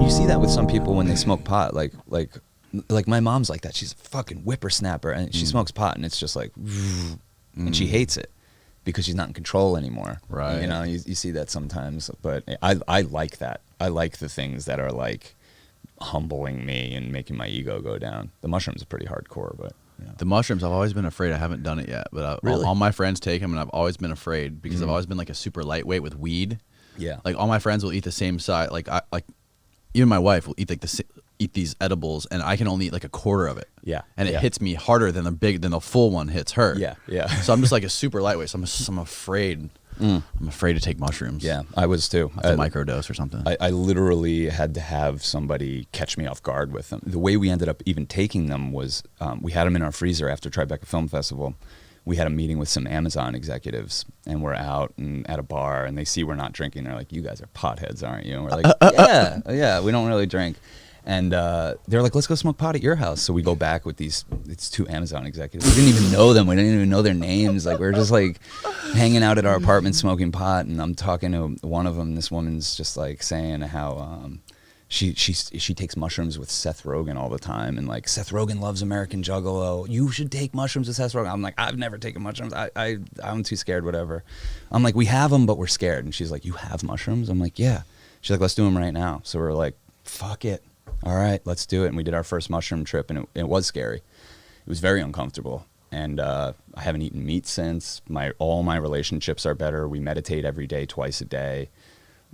and you see that with some people when they smoke pot, like my mom's like that. She's a fucking whippersnapper, and she smokes pot, and it's just like, and she hates it because she's not in control anymore. Right. You know, you see that sometimes, but I like that. I like the things that are like humbling me and making my ego go down. The mushrooms are pretty hardcore, but. Yeah. The mushrooms, I've always been afraid. I haven't done it yet, but Really? all my friends take them, and I've always been afraid because I've always been like a super lightweight with weed. Yeah. Like all my friends will eat the same size. Like even my wife will eat like eat these edibles, and I can only eat like a quarter of it. Yeah. And it hits me harder than the full one hits her. Yeah. Yeah. So I'm just like a super lightweight. So I'm afraid. I'm afraid to take mushrooms. Yeah, I was too. That's a microdose or something. I literally had to have somebody catch me off guard with them. The way we ended up even taking them was we had them in our freezer after Tribeca Film Festival. We had a meeting with some Amazon executives, and we're out and at a bar, and they see we're not drinking. They're like, "You guys are potheads, aren't you?" And we're like, "Yeah, we don't really drink." And they're like, "Let's go smoke pot at your house." So we go back with these two Amazon executives. We didn't even know them. We didn't even know their names. Like, we were just like hanging out at our apartment smoking pot. And I'm talking to one of them. This woman's just like saying how she takes mushrooms with Seth Rogen all the time. And like, Seth Rogen loves American Juggalo. You should take mushrooms with Seth Rogen. I'm like, I've never taken mushrooms. I'm too scared, whatever. I'm like, we have them, but we're scared. And she's like, you have mushrooms? I'm like, yeah. She's like, let's do them right now. So we're like, fuck it. All right, let's do it. And we did our first mushroom trip, and it was scary. It was very uncomfortable. And I haven't eaten meat since. All my relationships are better. We meditate every day, twice a day.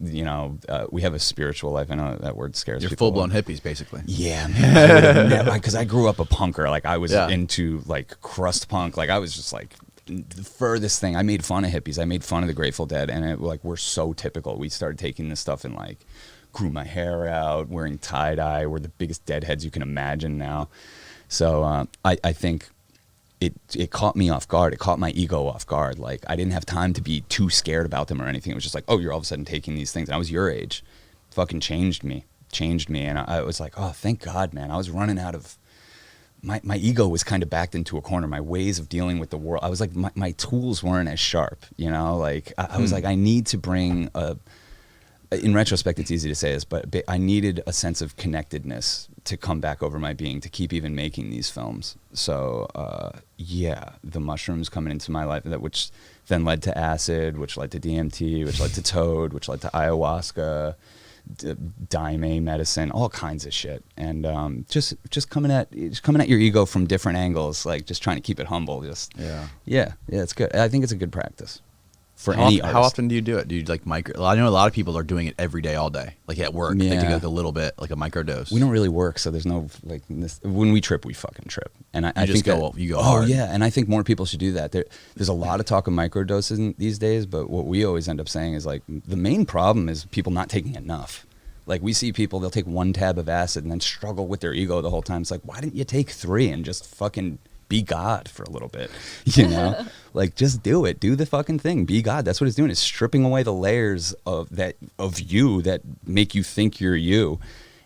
You know, we have a spiritual life. I know that word scares people. You're full-blown hippies, basically. Yeah, man. Because I grew up a punker. Like, I was into, like, crust punk. Like, I was just, like, the furthest thing. I made fun of hippies. I made fun of the Grateful Dead. And, we're so typical. We started taking this stuff and, like, grew my hair out, wearing tie-dye. We're the biggest deadheads you can imagine now. So I think it caught me off guard. It caught my ego off guard. Like, I didn't have time to be too scared about them or anything. It was just like, oh, you're all of a sudden taking these things. And I was your age. It fucking changed me. And I was like, oh, thank God, man. I was running out of... My ego was kind of backed into a corner. My ways of dealing with the world. I was like, my tools weren't as sharp, you know? Like, I was like, I need to bring a... In retrospect, it's easy to say this, but I needed a sense of connectedness to come back over my being to keep even making these films. So, the mushrooms coming into my life, which then led to acid, which led to DMT, which led to toad, which led to ayahuasca, Daime medicine, all kinds of shit. And just coming at your ego from different angles, like just trying to keep it humble. Yeah, it's good. I think it's a good practice. How often do you do it? Do you like micro? I know a lot of people are doing it every day, all day. Like at work, they take like a little bit, like a microdose. We don't really work, so there's no like this. When we trip, we fucking trip. And I think you go hard. Oh yeah, and I think more people should do that. There's a lot of talk of microdoses these days, but what we always end up saying is like the main problem is people not taking enough. Like, we see people, they'll take 1 tab of acid and then struggle with their ego the whole time. It's like, why didn't you take 3 and just fucking be God for a little bit, you know? Like, just do it. Do the fucking thing. Be God. That's what it's doing. It's stripping away the layers of you that make you think you're you.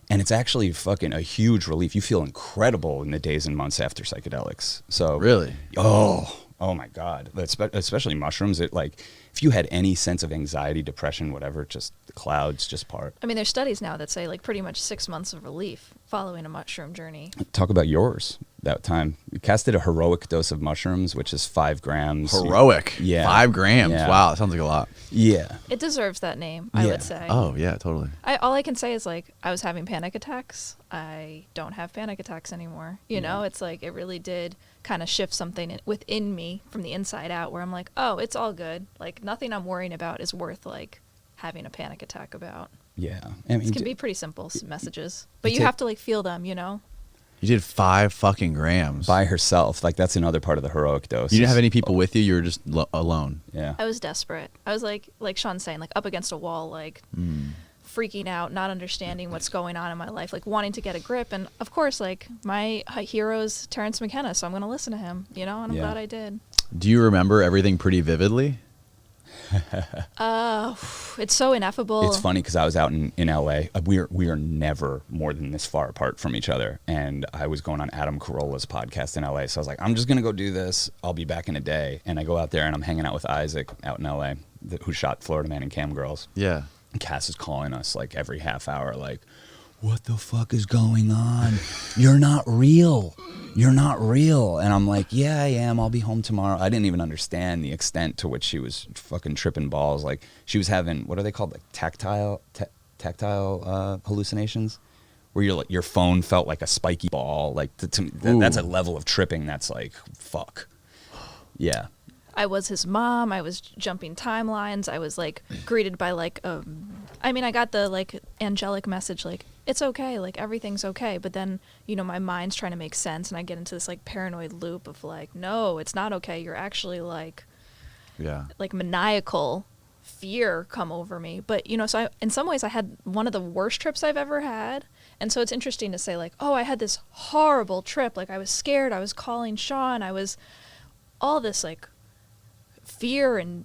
And it's actually fucking a huge relief. You feel incredible in the days and months after psychedelics. So really? Oh my God. Especially mushrooms. It like, if you had any sense of anxiety, depression, whatever, just the clouds just part. I mean, there's studies now that say like pretty much 6 months of relief following a mushroom journey. Talk about yours that time. Cass did a heroic dose of mushrooms, which is 5 grams. Heroic? Yeah. 5 grams? Yeah. Wow, that sounds like a lot. Yeah. It deserves that name, I would say. Oh, yeah, totally. All I can say is like, I was having panic attacks. I don't have panic attacks anymore. You know, it's like, it really did kind of shift something within me from the inside out where I'm like, oh, it's all good. Like, nothing I'm worrying about is worth like having a panic attack about. Yeah. I mean, it can be pretty simple messages, but you have to like feel them, you know? You did 5 fucking grams. By herself. Like, that's another part of the heroic dose. You didn't have any people with you? You were just alone? Yeah. I was desperate. I was like Sean's saying, like up against a wall, like freaking out, not understanding what's going on in my life, like wanting to get a grip. And of course, like my hero's Terrence McKenna, so I'm going to listen to him, you know, and I'm glad I did. Do you remember everything pretty vividly? It's so ineffable. It's funny because I was out in LA. We are never more than this far apart from each other. And I was going on Adam Carolla's podcast in LA. So I was like, I'm just going to go do this. I'll be back in a day. And I go out there and I'm hanging out with Isaac out in LA, who shot Florida Man and Cam Girls. Yeah. And Cass is calling us like every half hour, like, what the fuck is going on? You're not real. You're not real. And I'm like, yeah, I am. I'll be home tomorrow. I didn't even understand the extent to which she was fucking tripping balls. Like, she was having, what are they called? Like tactile hallucinations, where your phone felt like a spiky ball. Like, that's a level of tripping that's like, fuck. Yeah. I was his mom. I was jumping timelines. I was like greeted by like I got the like angelic message, like, it's okay, like everything's okay. But then, you know, my mind's trying to make sense, and I get into this like paranoid loop of like, no, it's not okay. You're actually like, like maniacal fear come over me. But, you know, so in some ways I had one of the worst trips I've ever had. And so it's interesting to say like, oh, I had this horrible trip. Like, I was scared. I was calling Sean. I was all this like fear and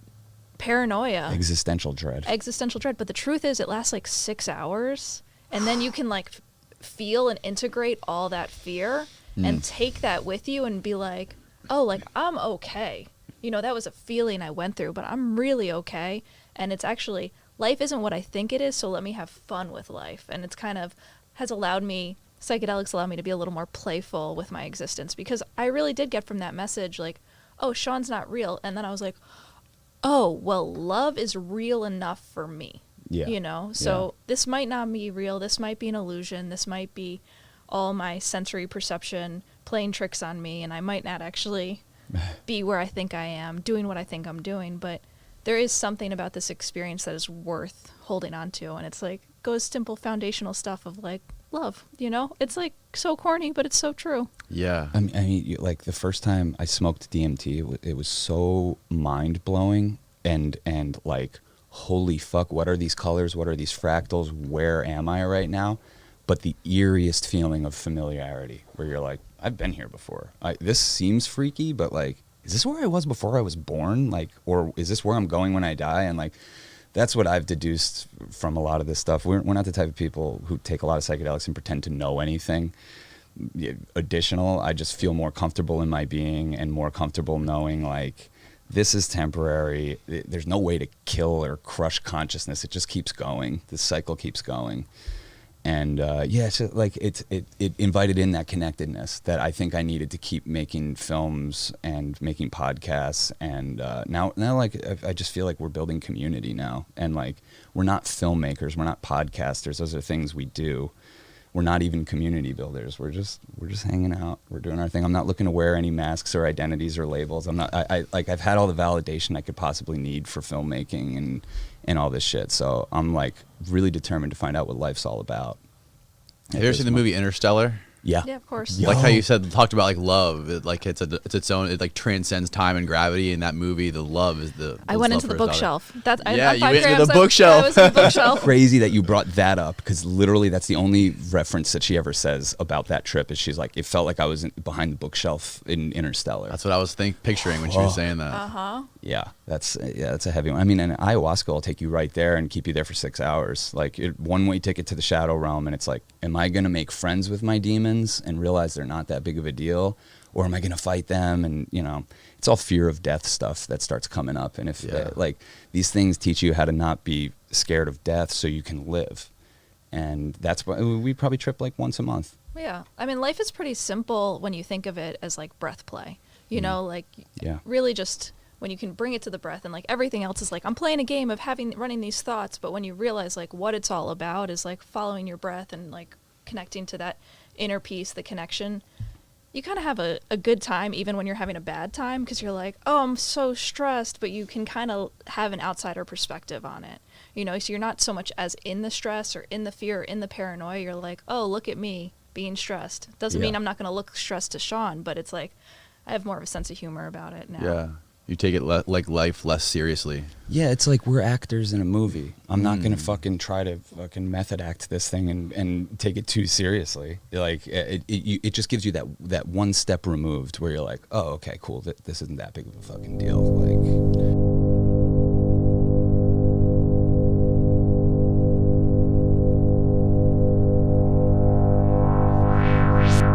paranoia, existential dread. But the truth is, it lasts like 6 hours, and then you can like feel and integrate all that fear and take that with you and be like, oh, like, I'm okay. You know, that was a feeling I went through, but I'm really okay. And it's actually, life isn't what I think it is, so let me have fun with life. And it's kind of has allowed me, psychedelics allowed me to be a little more playful with my existence, because I really did get from that message like, oh, Sean's not real. And then I was like, oh, well, love is real enough for me. Yeah. You know, so this might not be real. This might be an illusion. This might be all my sensory perception playing tricks on me. And I might not actually be where I think I am, doing what I think I'm doing. But there is something about this experience that is worth holding on to. And it's like, goes simple foundational stuff of like, love, you know? It's like so corny, but it's so true. Yeah. I mean, like the first time I smoked DMT, it was so mind-blowing and like, holy fuck, what are these colors? What are these fractals? Where am I right now? But the eeriest feeling of familiarity, where you're like, I've been here before. This seems freaky, but like, is this where I was before I was born? Like, or is this where I'm going when I die? And like, that's what I've deduced from a lot of this stuff. We're not the type of people who take a lot of psychedelics and pretend to know anything additional. I just feel more comfortable in my being and more comfortable knowing like, this is temporary. There's no way to kill or crush consciousness. It just keeps going. The cycle keeps going. And it's just like it invited in that connectedness that I think I needed to keep making films and making podcasts. And now like I just feel like we're building community now. And like we're not filmmakers, we're not podcasters. Those are things we do. We're not even community builders. We're just hanging out. We're doing our thing. I'm not looking to wear any masks or identities or labels. I've had all the validation I could possibly need for filmmaking and all this shit. So I'm like really determined to find out what life's all about. Have you ever seen the movie Interstellar? Yeah. Yeah, of course. Like how you talked about like love, it's its own. It like transcends time and gravity. In that movie, the love is the. I went into the bookshelf. You went into the bookshelf. I was in the bookshelf. Crazy that you brought that up, because literally that's the only reference that she ever says about that trip. Is she's like, it felt like I was behind the bookshelf in Interstellar. That's what I was picturing when she was saying that. Yeah, that's a heavy one. I mean, and ayahuasca will take you right there and keep you there for 6 hours. Like one-way ticket to the shadow realm, and it's like, am I gonna make friends with my demons and realize they're not that big of a deal, or am I gonna fight them? And you know, it's all fear of death stuff that starts coming up. And if like these things teach you how to not be scared of death, so you can live, and that's why we probably trip like once a month. Yeah, I mean, life is pretty simple when you think of it as like breath play. You know, like really just. When you can bring it to the breath, and like everything else is like, I'm playing a game of running these thoughts, but when you realize like what it's all about is like following your breath and like connecting to that inner peace, the connection, you kind of have a good time even when you're having a bad time, because you're like, oh, I'm so stressed, but you can kind of have an outsider perspective on it, you know, so you're not so much as in the stress or in the fear or in the paranoia. You're like, oh, look at me being stressed. Doesn't mean I'm not going to look stressed to Sean, but it's like I have more of a sense of humor about it now. Yeah. You take it like life less seriously. Yeah, it's like we're actors in a movie. I'm not gonna fucking try to fucking method act this thing and take it too seriously. Like it just gives you that one step removed where you're like, oh, okay, cool. This isn't that big of a fucking deal. Like